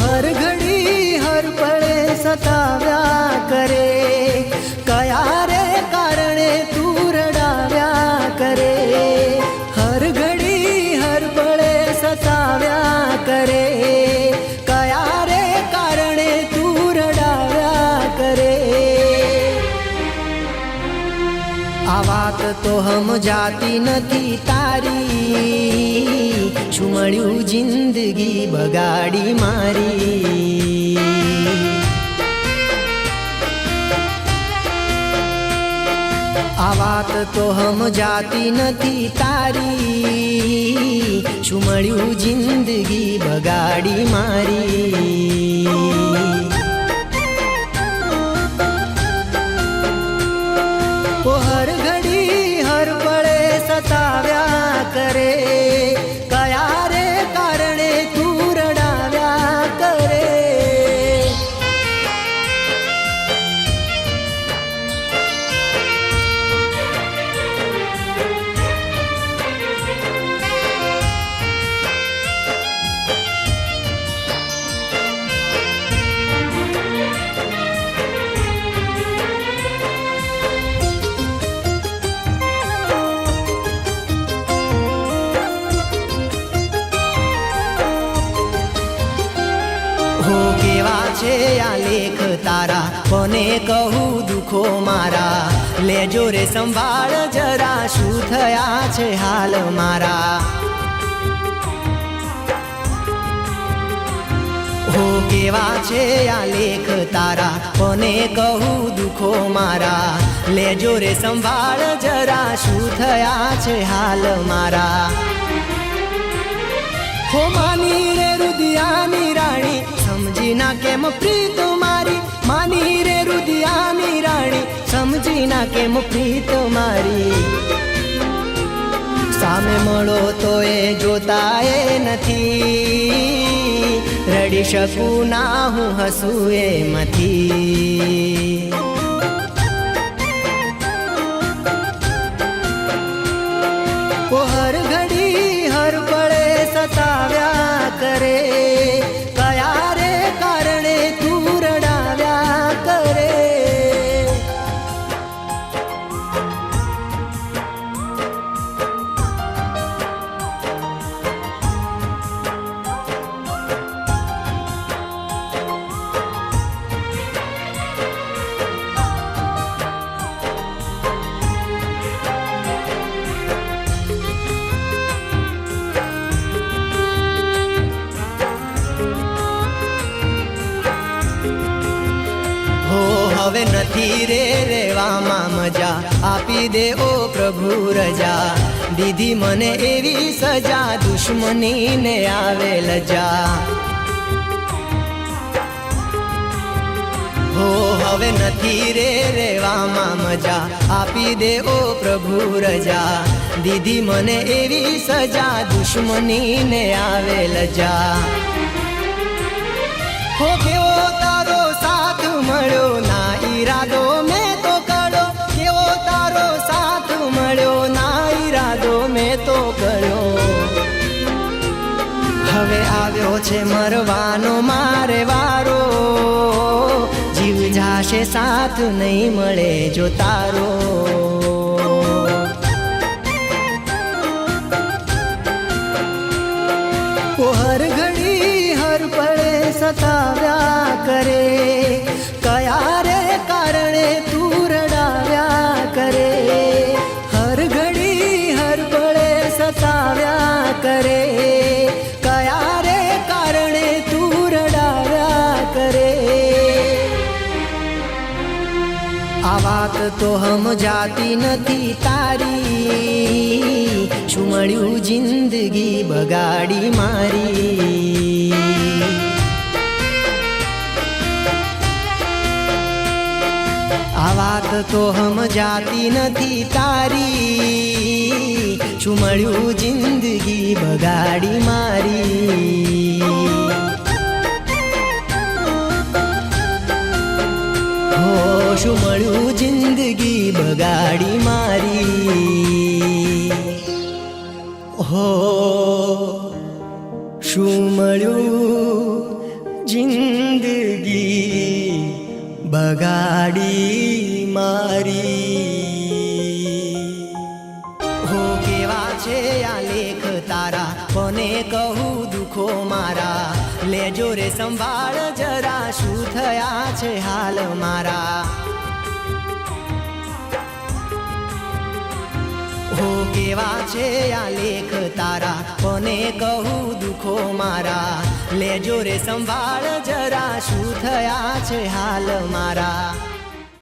हर घड़ी हर पड़े सताव्या करे, कया रे कारणे तू रडाव्या करे। हर घड़ी हर पड़े सताव्या करे, कया रे कारणे तू रडाव्या करे। आ वात तो हम जाती नथी तारी, छुमळ्યું जिंदगी बगाड़ी मारी। आ वात तो हम जाती नथी तारी, छुमळ्યું जिंदगी बगाड़ी मारी। वो हर घड़ी हर पड़े सताव्या करे, कया रे कारणे तू रडाव्या करे। हो केवा छे आ लेख तारा, कोने कहूं दुखो मारा। लेजो रे संभाळ जरा, शू थया छे हाल मारा। हो केवा छे आ लेख तारा, कोने कहूं दुखो मारा। लेजो रे संभाळ जरा, शू थया छे हाल मारा। हो मानी रे रुदियानी राणी, समझी ना केम प्रीत मारी। मानी रे रुदियानी राणी, समझी ना केम प्रीत मारी। सामे मळो तो ए जोता ए नथी, रडी शकूं ना हूँ हसूं एमथी। वो हर घड़ी हर पड़े सताव्या करे, कया रे कारणे तू रडाव्या करे। હવે નથી રે રેવામાં મજા, આપી દે ઓ પ્રભુ રજા। દીધી મને એવી સજા, દુશ્મનીને આવે લજા। હો હવે નથી રે રેવામાં મજા, આપી દે ઓ પ્રભુ રજા। દીધી મને એવી સજા, દુશ્મનીને આવે લજા। हो केवो तारो साथ मळ्यो, ना इरादो में तो कळ्यो। केवो तारो साथ मळ्यो, ना इरादो में तो कळ्यो। हवे आव्यो छे मरवानो मारे वारो, जीव जाशे साथ नहीं मळे जो तारो। वो हर घड़ी हर पड़े सताव्या करे, कया रे कारणे तू रडाव्या આ વાત તો સમજાતી નથી તારી, શું મળ્યું જિંદગી બગાડી મારી. આ વાત તો સમજાતી નથી તારી, શું મળ્યું જિંદગી બગાડી મારી. હો શું મળ્યું જિંદગી બગાડી મારી. હો શું મળ્યું જિંદગી બગાડી મારી. હો કેવા છે આ લેખ તારા, કોને કહું દુખો મારા, લેજો રે સંભાળ જરા, શું થયા છે હાલ મારા. હો કેવા છે આ લેખ તારા, કોને કહું દુખો મારા, લેજો રે સંભાળ જરા, શું થયા છે હાલ મારા.